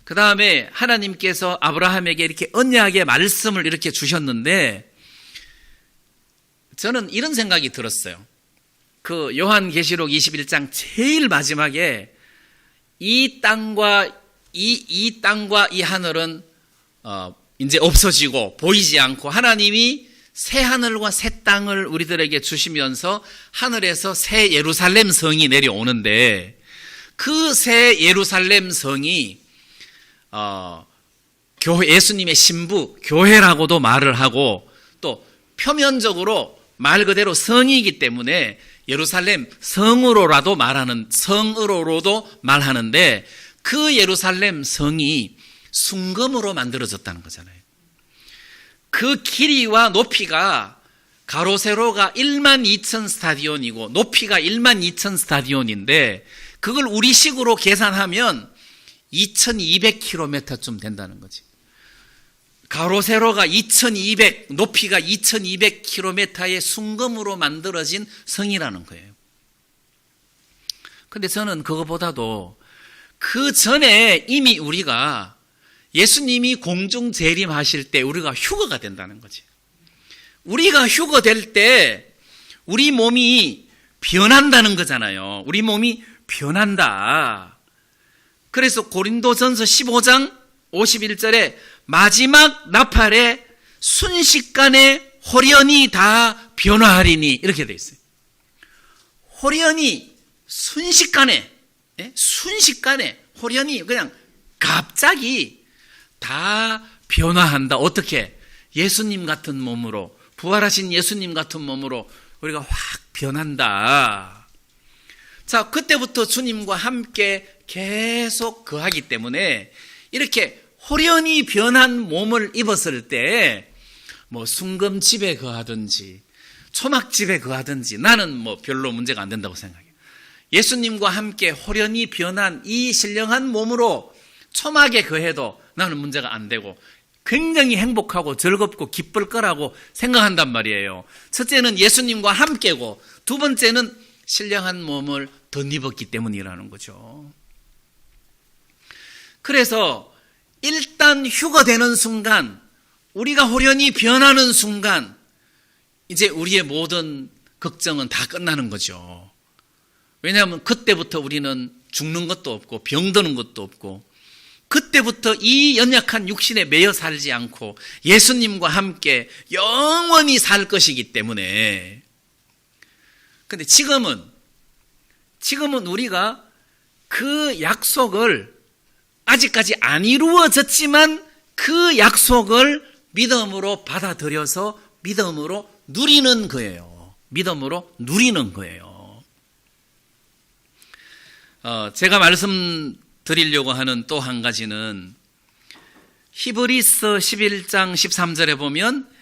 Speaker 1: 그 다음에 하나님께서 아브라함에게 이렇게 언약의 말씀을 이렇게 주셨는데 저는 이런 생각이 들었어요. 그 요한계시록 21장 제일 마지막에 이 땅과 이 하늘은 이제 없어지고 보이지 않고 하나님이 새 하늘과 새 땅을 우리들에게 주시면서 하늘에서 새 예루살렘 성이 내려오는데 그 새 예루살렘 성이 예수님의 신부 교회라고도 말을 하고 또 표면적으로 말 그대로 성이기 때문에 예루살렘 성으로도 말하는데 그 예루살렘 성이 순금으로 만들어졌다는 거잖아요. 그 길이와 높이가 가로 세로가 12,000 스타디온이고 높이가 12,000 스타디온인데 그걸 우리식으로 계산하면 2,200km쯤 된다는 거지. 가로 세로가 2,200, 높이가 2,200km의 순금으로 만들어진 성이라는 거예요. 근데 저는 그거보다도 그 전에 이미 우리가 예수님이 공중 재림하실 때 우리가 휴거가 된다는 거지. 우리가 휴거될 때 우리 몸이 변한다는 거잖아요. 우리 몸이 변한다. 그래서 고린도전서 15장 51절에 마지막 나팔에 순식간에 홀연히 다 변화하리니 이렇게 돼 있어요. 홀연히 순식간에 홀연히 그냥 갑자기 다 변화한다. 어떻게? 예수님 같은 몸으로, 부활하신 예수님 같은 몸으로 우리가 확 변한다. 자, 그때부터 주님과 함께 계속 거하기 때문에 이렇게 홀연히 변한 몸을 입었을 때 뭐 순금집에 거하든지 초막집에 거하든지 나는 뭐 별로 문제가 안 된다고 생각해요. 예수님과 함께 홀연히 변한 이 신령한 몸으로 초막에 거해도 나는 문제가 안 되고 굉장히 행복하고 즐겁고 기쁠 거라고 생각한단 말이에요. 첫째는 예수님과 함께고 두 번째는 신령한 몸을 덧입었기 때문이라는 거죠. 그래서 일단 휴거되는 순간, 우리가 홀연히 변하는 순간 이제 우리의 모든 걱정은 다 끝나는 거죠. 왜냐하면 그때부터 우리는 죽는 것도 없고 병드는 것도 없고 그때부터 이 연약한 육신에 매여 살지 않고 예수님과 함께 영원히 살 것이기 때문에 근데 지금은 우리가 그 약속을 아직까지 안 이루어졌지만 그 약속을 믿음으로 받아들여서 믿음으로 누리는 거예요. 믿음으로 누리는 거예요. 제가 말씀드리려고 하는 또 한 가지는 히브리서 11장 13절에 보면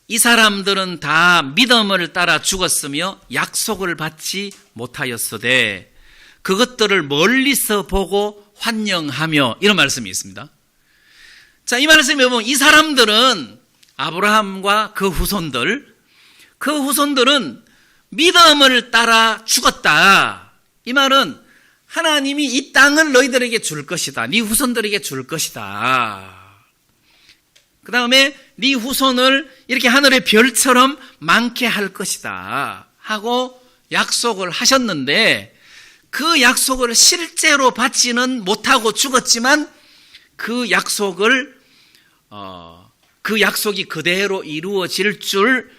Speaker 1: 이 사람들은 다 믿음을 따라 죽었으며 약속을 받지 못하였으되 그것들을 멀리서 보고 환영하며, 이런 말씀이 있습니다. 자, 이 말씀에 보면 이 사람들은 아브라함과 그 후손들은 믿음을 따라 죽었다. 이 말은 하나님이 이 땅을 너희들에게 줄 것이다. 네 후손들에게 줄 것이다. 그 다음에 네 후손을 이렇게 하늘의 별처럼 많게 할 것이다 하고 약속을 하셨는데, 그 약속을 실제로 받지는 못하고 죽었지만 그 약속이 그대로 이루어질 줄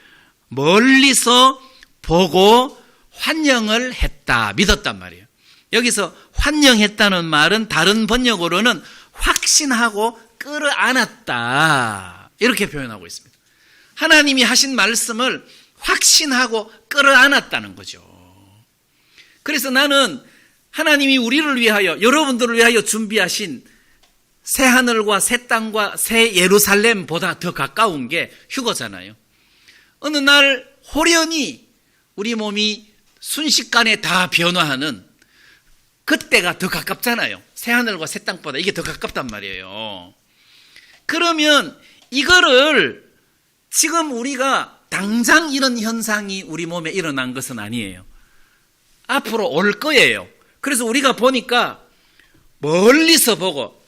Speaker 1: 멀리서 보고 환영을 했다, 믿었단 말이에요. 여기서 환영했다는 말은 다른 번역으로는 확신하고 끌어안았다, 이렇게 표현하고 있습니다. 하나님이 하신 말씀을 확신하고 끌어안았다는 거죠. 그래서 나는 하나님이 우리를 위하여, 여러분들을 위하여 준비하신 새 하늘과 새 땅과 새 예루살렘보다 더 가까운 게 휴거잖아요. 어느 날 호련히 우리 몸이 순식간에 다 변화하는 그때가 더 가깝잖아요. 새 하늘과 새 땅보다 이게 더 가깝단 말이에요. 그러면 이거를 지금 우리가 당장 이런 현상이 우리 몸에 일어난 것은 아니에요. 앞으로 올 거예요. 그래서 우리가 보니까 멀리서 보고,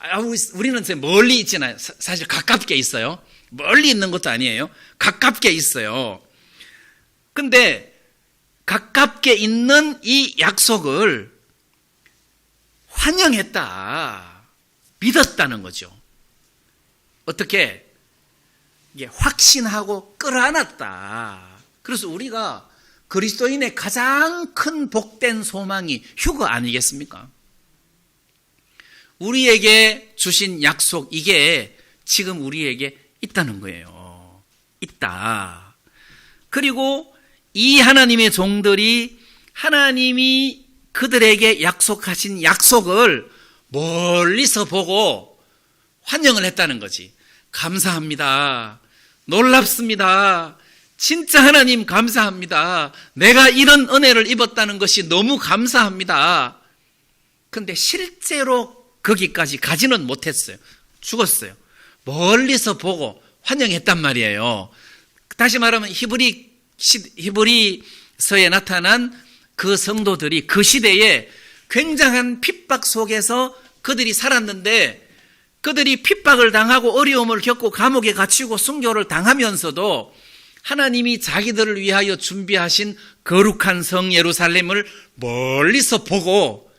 Speaker 1: 우리는 멀리 있잖아요. 사실 가깝게 있어요. 멀리 있는 것도 아니에요. 가깝게 있어요. 근데 가깝게 있는 이 약속을 환영했다, 믿었다는 거죠. 어떻게? 이게 확신하고 끌어안았다. 그래서 우리가 그리스도인의 가장 큰 복된 소망이 휴거 아니겠습니까? 우리에게 주신 약속, 이게 지금 우리에게 있다는 거예요. 있다. 그리고 이 하나님의 종들이 하나님이 그들에게 약속하신 약속을 멀리서 보고 환영을 했다는 거지. 감사합니다. 놀랍습니다. 진짜 하나님 감사합니다. 내가 이런 은혜를 입었다는 것이 너무 감사합니다. 근데 실제로 거기까지 가지는 못했어요. 죽었어요. 멀리서 보고 환영했단 말이에요. 다시 말하면 히브리서에 나타난 그 성도들이 그 시대에 굉장한 핍박 속에서 그들이 살았는데, 그들이 핍박을 당하고 어려움을 겪고 감옥에 갇히고 순교를 당하면서도 하나님이 자기들을 위하여 준비하신 거룩한 성 예루살렘을 멀리서 보고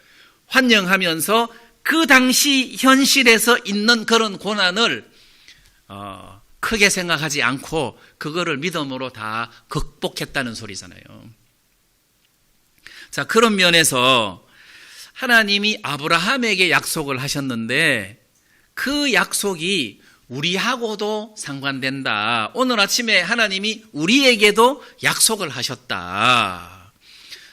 Speaker 1: 환영하면서 그 당시 현실에서 있는 그런 고난을 크게 생각하지 않고 그거를 믿음으로 다 극복했다는 소리잖아요. 자, 그런 면에서 하나님이 아브라함에게 약속을 하셨는데 그 약속이 우리하고도 상관된다. 오늘 아침에 하나님이 우리에게도 약속을 하셨다.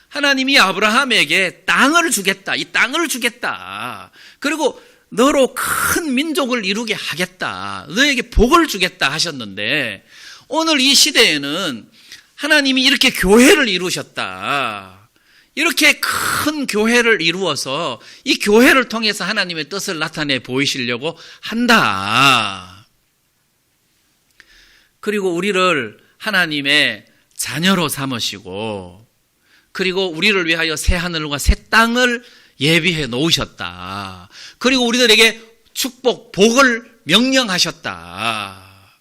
Speaker 1: 하나님이 아브라함에게 땅을 주겠다. 이 땅을 주겠다. 그리고 너로 큰 민족을 이루게 하겠다. 너에게 복을 주겠다 하셨는데, 오늘 이 시대에는 하나님이 이렇게 교회를 이루셨다. 이렇게 큰 교회를 이루어서 이 교회를 통해서 하나님의 뜻을 나타내 보이시려고 한다. 그리고 우리를 하나님의 자녀로 삼으시고, 그리고 우리를 위하여 새 하늘과 새 땅을 예비해 놓으셨다. 그리고 우리들에게 축복, 복을 명령하셨다.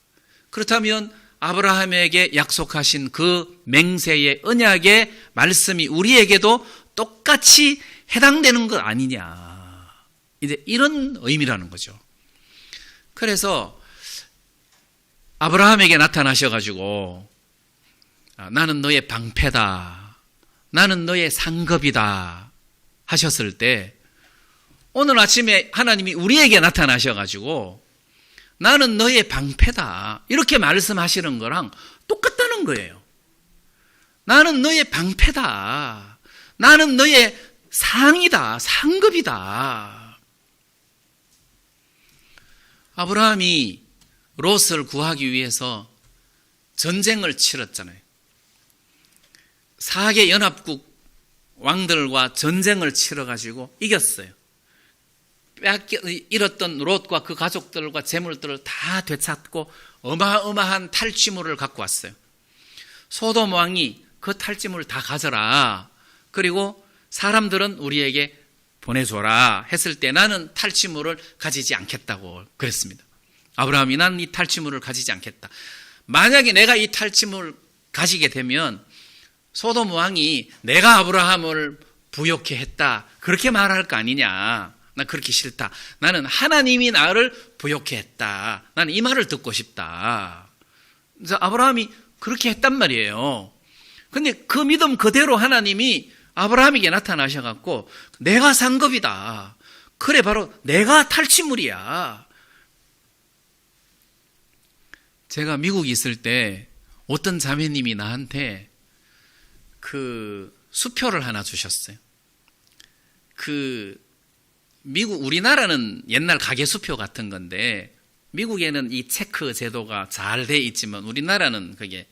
Speaker 1: 그렇다면 아브라함에게 약속하신 그 맹세의 언약의 말씀이 우리에게도 똑같이 해당되는 것 아니냐. 이제 이런 의미라는 거죠. 그래서 아브라함에게 나타나셔가지고 나는 너의 방패다. 나는 너의 상급이다 하셨을 때 오늘 아침에 하나님이 우리에게 나타나셔가지고 나는 너의 방패다 이렇게 말씀하시는 거랑 똑같다는 거예요. 나는 너의 방패다. 나는 너의 상이다. 상급이다. 아브라함이 롯을 구하기 위해서 전쟁을 치렀잖아요. 4개 연합국 왕들과 전쟁을 치러가지고 이겼어요. 잃었던 롯과 그 가족들과 재물들을 다 되찾고 어마어마한 탈취물을 갖고 왔어요. 소돔 왕이 그 탈취물을 다 가져라. 그리고 사람들은 우리에게 보내줘라 했을 때 나는 탈취물을 가지지 않겠다고 그랬습니다. 아브라함이 난 이 탈취물을 가지지 않겠다. 만약에 내가 이 탈취물을 가지게 되면 소돔 왕이 내가 아브라함을 부욕해 했다 그렇게 말할 거 아니냐. 나 그렇게 싫다. 나는 하나님이 나를 부욕해 했다. 나는 이 말을 듣고 싶다. 그래서 아브라함이 그렇게 했단 말이에요. 근데 그 믿음 그대로 하나님이 아브라함에게 나타나셔갖고 내가 상급이다. 그래 바로 내가 탈취물이야. 제가 미국에 있을 때 어떤 자매님이 나한테 그 수표를 하나 주셨어요. 미국, 우리나라는 옛날 가계 수표 같은 건데 미국에는 이 체크 제도가 잘 돼 있지만 우리나라는 그게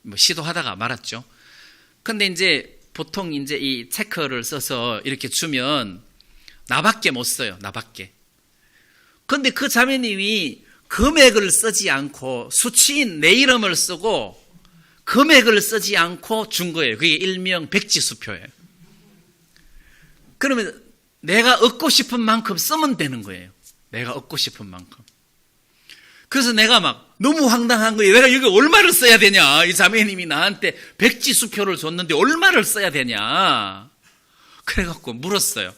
Speaker 1: 뭐 시도하다가 말았죠. 근데 이제 보통 이제 이 체크를 써서 이렇게 주면 나밖에 못 써요. 나밖에. 근데 그 자매님이 금액을 쓰지 않고 수치인 내 이름을 쓰고 금액을 쓰지 않고 준 거예요. 그게 일명 백지 수표예요. 그러면 내가 얻고 싶은 만큼 쓰면 되는 거예요. 내가 얻고 싶은 만큼. 그래서 내가 막 너무 황당한 거예요. 내가 여기 얼마를 써야 되냐. 이 자매님이 나한테 백지 수표를 줬는데 얼마를 써야 되냐. 그래갖고 물었어요.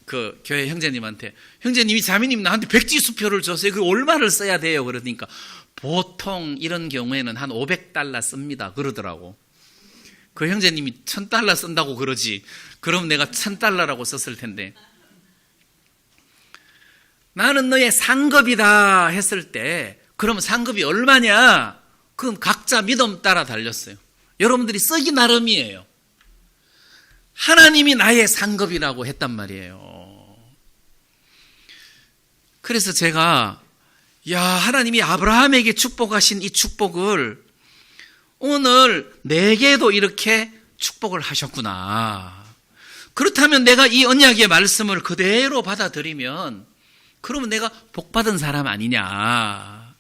Speaker 1: 그 교회 형제님한테. 형제님이 자매님 나한테 백지 수표를 줬어요. 그 얼마를 써야 돼요. 그러니까 보통 이런 경우에는 한 $500 씁니다. 그러더라고. 그 형제님이 $1000 쓴다고 그러지. 그럼 내가 $1000라고 썼을 텐데. 나는 너의 상급이다 했을 때 그러면 상급이 얼마냐? 그럼 각자 믿음 따라 달렸어요. 여러분들이 쓰기 나름이에요. 하나님이 나의 상급이라고 했단 말이에요. 그래서 제가 하나님이 아브라함에게 축복하신 이 축복을 오늘 내게도 이렇게 축복을 하셨구나. 그렇다면 내가 이 언약의 말씀을 그대로 받아들이면 그러면 내가 복받은 사람 아니냐.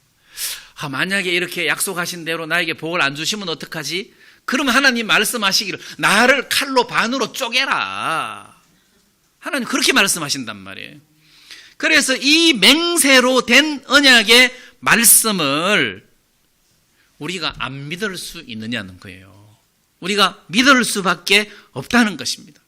Speaker 1: 만약에 이렇게 약속하신 대로 나에게 복을 안 주시면 어떡하지? 그러면 하나님 말씀하시기를 나를 칼로 반으로 쪼개라. 하나님 그렇게 말씀하신단 말이에요. 그래서 이 맹세로 된 언약의 말씀을 우리가 안 믿을 수 있느냐는 거예요. 우리가 믿을 수밖에 없다는 것입니다.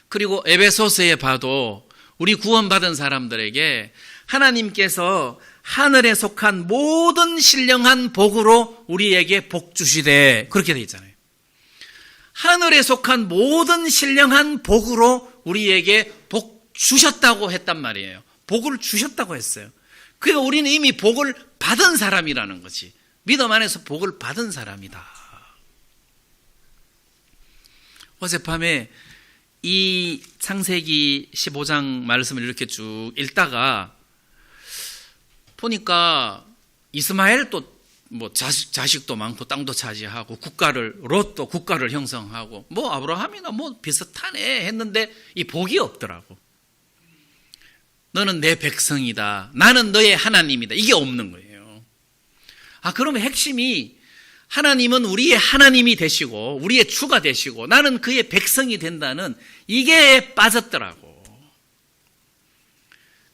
Speaker 1: 그리고 에베소서에 봐도 우리 구원받은 사람들에게 하나님께서 하늘에 속한 모든 신령한 복으로 우리에게 복 주시되 그렇게 돼 있잖아요. 하늘에 속한 모든 신령한 복으로 우리에게 복 주셨다고 했단 말이에요. 복을 주셨다고 했어요. 그러니까 우리는 이미 복을 받은 사람이라는 거지. 믿음 안에서 복을 받은 사람이다. 어젯밤에 이 창세기 15장 말씀을 이렇게 쭉 읽다가 보니까 이스마엘도 뭐 자식도 많고 땅도 차지하고 롯도 국가를 형성하고 뭐 아브라함이나 뭐 비슷하네 했는데 이 복이 없더라고. 너는 내 백성이다. 나는 너의 하나님이다. 이게 없는 거예요. 그러면 핵심이 하나님은 우리의 하나님이 되시고 우리의 주가 되시고 나는 그의 백성이 된다는 이게 빠졌더라고.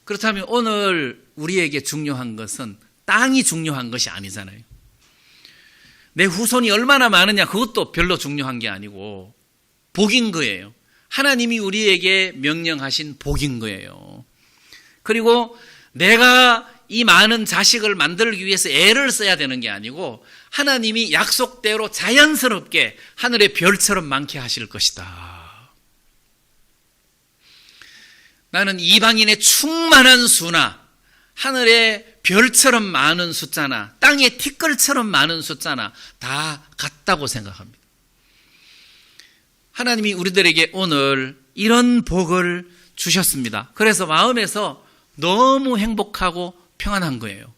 Speaker 1: 그렇다면 오늘 우리에게 중요한 것은 땅이 중요한 것이 아니잖아요. 내 후손이 얼마나 많으냐 그것도 별로 중요한 게 아니고 복인 거예요. 하나님이 우리에게 명령하신 복인 거예요. 그리고 내가 이 많은 자식을 만들기 위해서 애를 써야 되는 게 아니고 하나님이 약속대로 자연스럽게 하늘의 별처럼 많게 하실 것이다. 나는 이방인의 충만한 수나 하늘의 별처럼 많은 숫자나 땅의 티끌처럼 많은 숫자나 다 같다고 생각합니다. 하나님이 우리들에게 오늘 이런 복을 주셨습니다. 그래서 마음에서 너무 행복하고 평안한 거예요.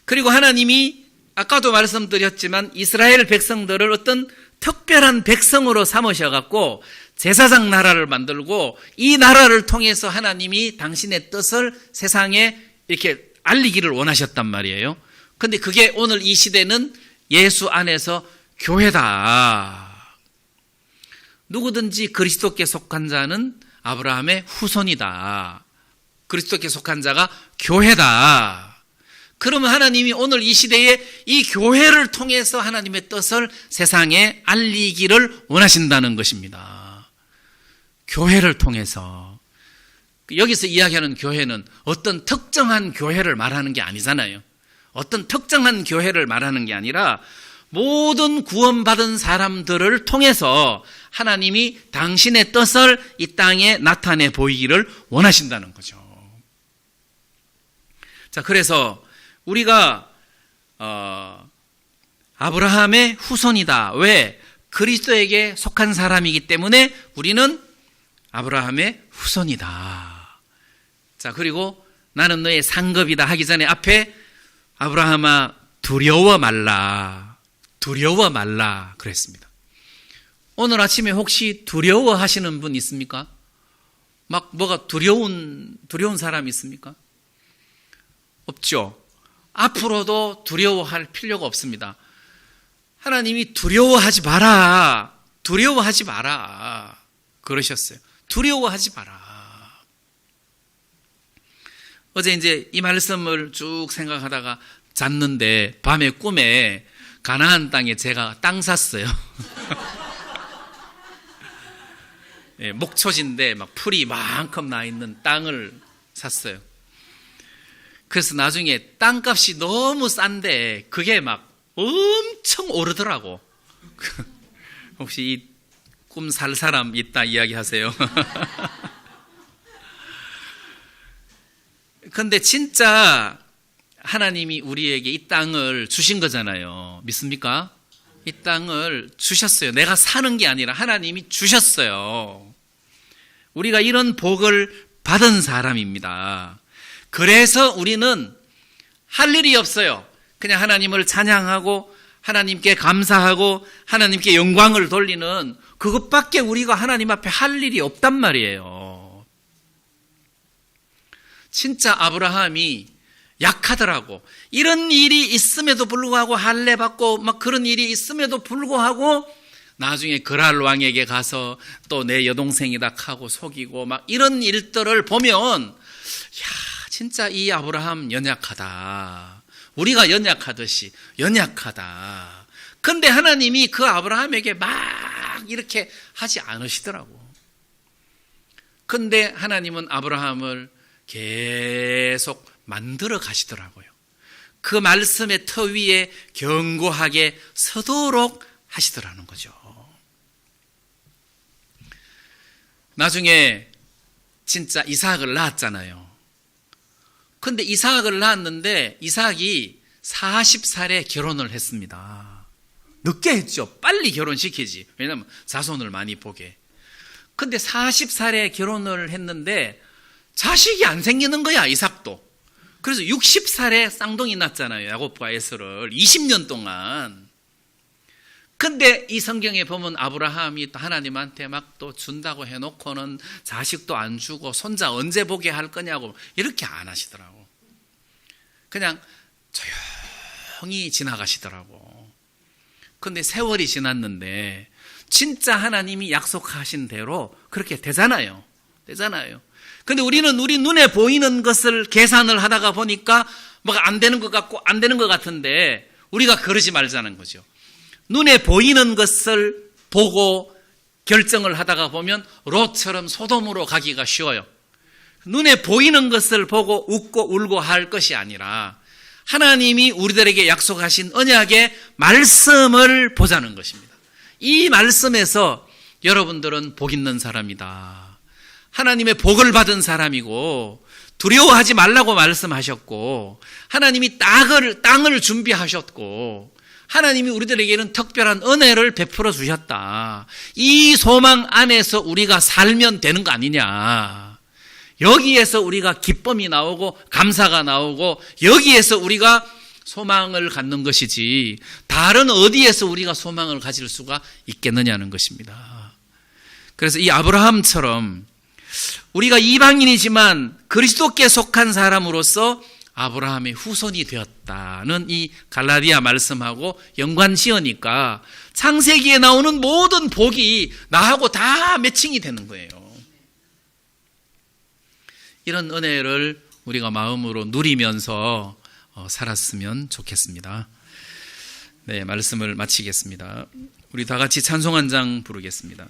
Speaker 1: 그리고 하나님이 아까도 말씀드렸지만 이스라엘 백성들을 어떤 특별한 백성으로 삼으셔갖고 제사장 나라를 만들고 이 나라를 통해서 하나님이 당신의 뜻을 세상에 이렇게 알리기를 원하셨단 말이에요. 근데 그게 오늘 이 시대는 예수 안에서 교회다. 누구든지 그리스도께 속한 자는 아브라함의 후손이다. 그리스도께 속한 자가 교회다. 그러면 하나님이 오늘 이 시대에 이 교회를 통해서 하나님의 뜻을 세상에 알리기를 원하신다는 것입니다. 교회를 통해서. 여기서 이야기하는 교회는 어떤 특정한 교회를 말하는 게 아니잖아요. 어떤 특정한 교회를 말하는 게 아니라 모든 구원받은 사람들을 통해서 하나님이 당신의 뜻을 이 땅에 나타내 보이기를 원하신다는 거죠. 자, 그래서 우리가 아브라함의 후손이다. 왜? 그리스도에게 속한 사람이기 때문에 우리는 아브라함의 후손이다. 자, 그리고 나는 너의 상급이다 하기 전에 앞에 아브라함아 두려워 말라. 두려워 말라 그랬습니다. 오늘 아침에 혹시 두려워하시는 분 있습니까? 막 뭐가 두려운 사람 있습니까? 없죠. 앞으로도 두려워할 필요가 없습니다. 하나님이 두려워하지 마라. 두려워하지 마라. 그러셨어요. 두려워하지 마라. 어제 이제 이 말씀을 쭉 생각하다가 잤는데 밤에 꿈에 가나안 땅에 제가 땅 샀어요. 예, 목초지인데 막 풀이 만큼 나 있는 땅을 샀어요. 그래서 나중에 땅값이 너무 싼데 그게 막 엄청 오르더라고. 혹시 이 꿈 살 사람 있다 이야기하세요. 근데 진짜 하나님이 우리에게 이 땅을 주신 거잖아요. 믿습니까? 이 땅을 주셨어요. 내가 사는 게 아니라 하나님이 주셨어요. 우리가 이런 복을 받은 사람입니다. 그래서 우리는 할 일이 없어요. 그냥 하나님을 찬양하고 하나님께 감사하고 하나님께 영광을 돌리는 그것밖에 우리가 하나님 앞에 할 일이 없단 말이에요. 진짜 아브라함이 약하더라고. 이런 일이 있음에도 불구하고 할례 받고 막 그런 일이 있음에도 불구하고 나중에 그랄 왕에게 가서 또 내 여동생이다 하고 속이고 막 이런 일들을 보면 야, 진짜 이 아브라함 연약하다. 우리가 연약하듯이 연약하다. 근데 하나님이 그 아브라함에게 막 이렇게 하지 않으시더라고. 근데 하나님은 아브라함을 계속 만들어 가시더라고요. 그 말씀의 터 위에 견고하게 서도록 하시더라는 거죠. 나중에 진짜 이삭을 낳았잖아요. 근데 이삭을 낳았는데 이삭이 40살에 결혼을 했습니다. 늦게 했죠. 빨리 결혼시키지. 왜냐하면 자손을 많이 보게. 근데 40살에 결혼을 했는데 자식이 안 생기는 거야, 이삭도. 그래서 60살에 쌍둥이 낳았잖아요. 야곱과 에서를 20년 동안. 근데 이 성경에 보면 아브라함이 또 하나님한테 막 또 준다고 해놓고는 자식도 안 주고 손자 언제 보게 할 거냐고 이렇게 안 하시더라고. 그냥 조용히 지나가시더라고. 근데 세월이 지났는데 진짜 하나님이 약속하신 대로 그렇게 되잖아요. 근데 우리는 우리 눈에 보이는 것을 계산을 하다가 보니까 뭐가 안 되는 것 같고 안 되는 것 같은데 우리가 그러지 말자는 거죠. 눈에 보이는 것을 보고 결정을 하다가 보면 롯처럼 소돔으로 가기가 쉬워요. 눈에 보이는 것을 보고 웃고 울고 할 것이 아니라 하나님이 우리들에게 약속하신 언약의 말씀을 보자는 것입니다. 이 말씀에서 여러분들은 복 있는 사람이다. 하나님의 복을 받은 사람이고 두려워하지 말라고 말씀하셨고 하나님이 땅을 준비하셨고 하나님이 우리들에게는 특별한 은혜를 베풀어 주셨다. 이 소망 안에서 우리가 살면 되는 거 아니냐. 여기에서 우리가 기쁨이 나오고 감사가 나오고 여기에서 우리가 소망을 갖는 것이지 다른 어디에서 우리가 소망을 가질 수가 있겠느냐는 것입니다. 그래서 이 아브라함처럼 우리가 이방인이지만 그리스도께 속한 사람으로서 아브라함의 후손이 되었다는 이 갈라디아 말씀하고 연관지으니까 창세기에 나오는 모든 복이 나하고 다 매칭이 되는 거예요. 이런 은혜를 우리가 마음으로 누리면서 살았으면 좋겠습니다. 네, 말씀을 마치겠습니다. 우리 다 같이 찬송 한 장 부르겠습니다.